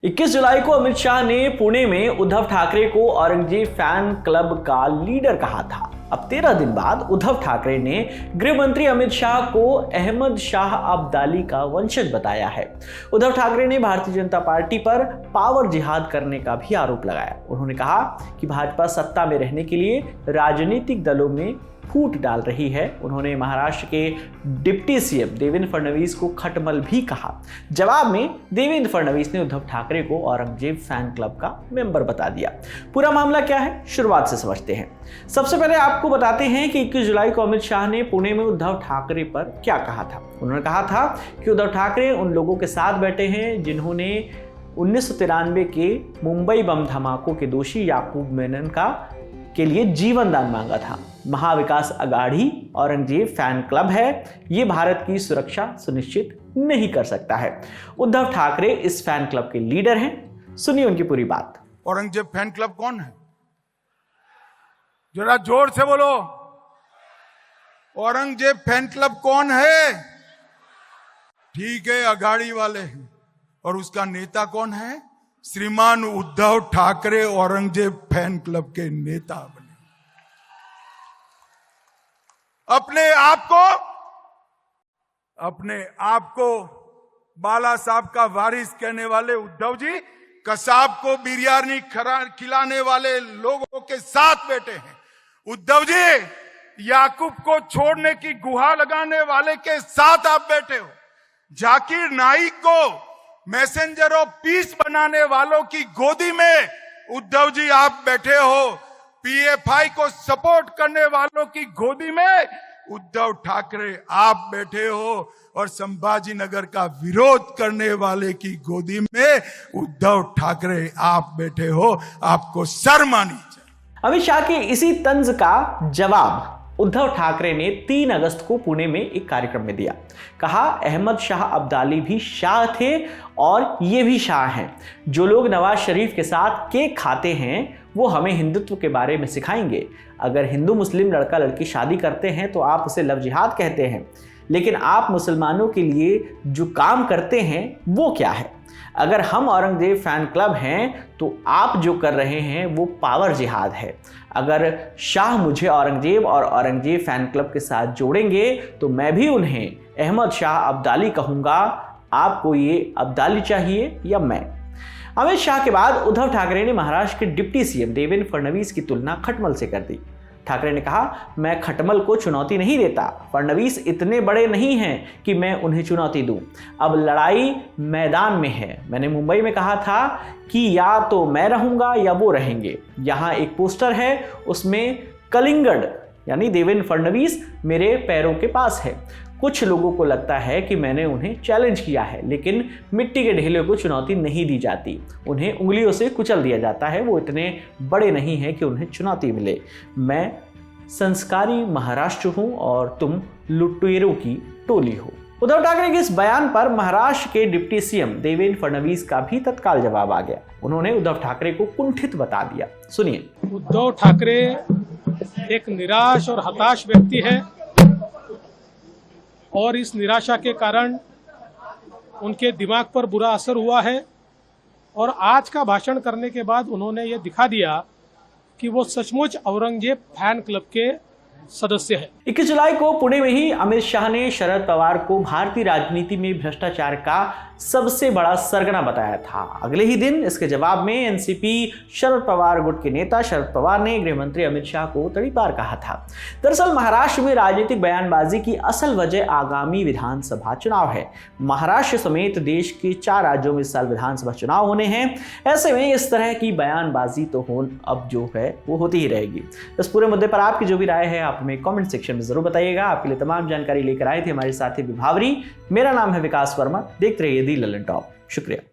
21 जुलाई को अमित शाह ने पुणे में उद्धव ठाकरे को औरंगजेब फैन क्लब का लीडर कहा था। अब 13 दिन बाद उद्धव ठाकरे ने गृह मंत्री अमित शाह को अहमद शाह अब्दाली का वंशज बताया है। उद्धव ठाकरे ने भारतीय जनता पार्टी पर पावर जिहाद करने का भी आरोप लगाया। उन्होंने कहा कि भाजपा सत्ता में रहने के लिए राजनीतिक दलों में फूट डाल रही है। उन्होंने महाराष्ट्र के डिप्टी सीएम देवेंद्र फडणवीस को खटमल भी कहा। जवाब में देवेंद्र फडणवीस ने उद्धव ठाकरे को औरंगजेब फैन क्लब का मेंबर बता दिया। पूरा मामला क्या है, शुरुआत से समझते हैं। सबसे पहले आपको बताते हैं कि 21 जुलाई को अमित शाह ने पुणे में उद्धव ठाकरे पर क्या कहा था। उन्होंने कहा था कि उद्धव ठाकरे उन लोगों के साथ बैठे हैं जिन्होंने 1993 के मुंबई बम धमाकों के दोषी याकूब मेनन के लिए जीवन दान मांगा था। महाविकास अघाड़ी औरंगजेब फैन क्लब है, ये भारत की सुरक्षा सुनिश्चित नहीं कर सकता है। उद्धव ठाकरे इस फैन क्लब के लीडर हैं। सुनिए उनकी पूरी बात। औरंगजेब फैन क्लब कौन है? जरा जोर से बोलो। औरंगजेब फैन क्लब कौन है? ठीक है, अघाड़ी वाले हैं। और उसका नेता कौन है? श्रीमान उद्धव ठाकरे औरंगजेब फैन क्लब के नेता बने। अपने आप को बाला साहब का वारिस कहने वाले उद्धव जी कसाब को बिरयानी खिलाने वाले लोगों के साथ बैठे हैं। उद्धव जी याकूब को छोड़ने की गुहार लगाने वाले के साथ आप बैठे हो। जाकिर नाइक को मैसेंजर ऑफ पीस बनाने वालों की गोदी में उद्धव जी आप बैठे हो। पीएफआई को सपोर्ट करने वालों की गोदी में उद्धव ठाकरे आप बैठे हो। और संभाजी नगर का विरोध करने वाले की गोदी में उद्धव ठाकरे आप बैठे हो। आपको शर्म आनी चाहिए। अमित शाह के इसी तंज का जवाब उद्धव ठाकरे ने 3 अगस्त को पुणे में एक कार्यक्रम में दिया। कहा, अहमद शाह अब्दाली भी शाह थे और ये भी शाह हैं। जो लोग नवाज शरीफ के साथ केक खाते हैं वो हमें हिंदुत्व के बारे में सिखाएंगे। अगर हिंदू मुस्लिम लड़का लड़की शादी करते हैं तो आप उसे लव जिहाद कहते हैं, लेकिन आप मुसलमानों के लिए जो काम करते हैं वो क्या है? अगर हम औरंगजेब फैन क्लब हैं तो आप जो कर रहे हैं वो पावर जिहाद है। अगर शाह मुझे औरंगजेब और औरंगजेब फैन क्लब के साथ जोड़ेंगे तो मैं भी उन्हें अहमद शाह अब्दाली कहूँगा। आपको ये अब्दाली चाहिए या मैं? अमित शाह के बाद उद्धव ठाकरे ने महाराष्ट्र के डिप्टी सीएम देवेंद्र फडणवीस की तुलना खटमल से कर दी। ठाकरे ने कहा, मैं खटमल को चुनौती नहीं देता। फडणवीस इतने बड़े नहीं हैं कि मैं उन्हें चुनौती दूं। अब लड़ाई मैदान में है। मैंने मुंबई में कहा था कि या तो मैं रहूंगा या वो रहेंगे। यहाँ एक पोस्टर है, उसमें कलिंगड यानी देवेंद्र फडणवीस मेरे पैरों के पास है। कुछ लोगों को लगता है कि मैंने उन्हें चैलेंज किया है, लेकिन मिट्टी के ढेले को चुनौती नहीं दी जाती। उन्हें उंगलियों से कुचल दिया जाता है। वो इतने बड़े नहीं हैं कि उन्हें चुनौती मिले। मैं संस्कारी महाराष्ट्र हूं और तुम लुटेरों की टोली हो। उद्धव ठाकरे के इस बयान पर महाराष्ट्र के डिप्टी सीएम देवेंद्र फडणवीस का भी तत्काल जवाब आ गया। उन्होंने उद्धव ठाकरे को कुंठित बता दिया। सुनिए। उद्धव ठाकरे एक निराश और हताश व्यक्ति है और इस निराशा के कारण उनके दिमाग पर बुरा असर हुआ है। और आज का भाषण करने के बाद उन्होंने ये दिखा दिया कि वो सचमुच औरंगजेब फैन क्लब के सदस्य है। 21 जुलाई को पुणे में ही अमित शाह ने शरद पवार को भारतीय राजनीति में भ्रष्टाचार का सबसे बड़ा सरगना बताया था। अगले ही दिन इसके जवाब में एनसीपी शरद पवार गुट के नेता शरद पवार ने गृह मंत्री अमित शाह को तड़ीपार कहा था। दरअसल महाराष्ट्र में राजनीतिक बयानबाजी की असल वजह आगामी विधानसभा चुनाव है। महाराष्ट्र समेत देश के 4 राज्यों में इस साल विधानसभा चुनाव होने हैं। ऐसे में इस तरह की बयानबाजी तो अब जो है वो होती ही रहेगी। इस पूरे मुद्दे पर आपकी जो भी राय है आप हमें कमेंट सेक्शन में जरूर बताइएगा। आपके लिए तमाम जानकारी लेकर आए थे हमारे साथी विभावरी। मेरा नाम है विकास वर्मा। देखते रहिए दी ललन टॉप। शुक्रिया।